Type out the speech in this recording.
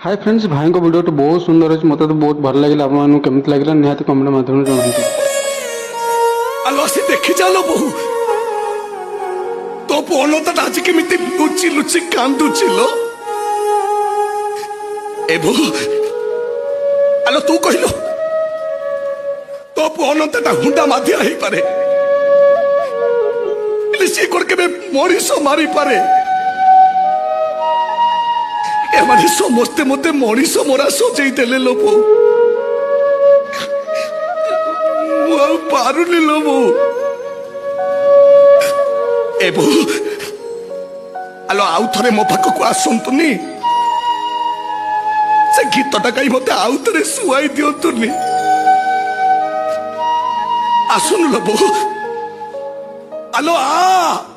hi friends भाई को video तो बहुत सुंदर अच्छे मत तो बहुत भल लगे आपको केमती लगे निहत कमेंट माध्यम जनाते आलो आसी देखी चलो बहु तो पौनता आज केमिति लुचि लुचि कांदुची लो ए बहु आलो तू कहलो तो पौनता हुंडा माधिया ही पारे सी कोड के मरीष मारी पारे एमाने समस्ते मते मरीष मरा सजई देले लो बहु पारुनी लो बहु ए बहु आलो आउ थरे मो पाखक आसंतुनी से गीतटा कहीं मते आउ थरे सुआई दियंतुनी आसुन लो बहु आलो आ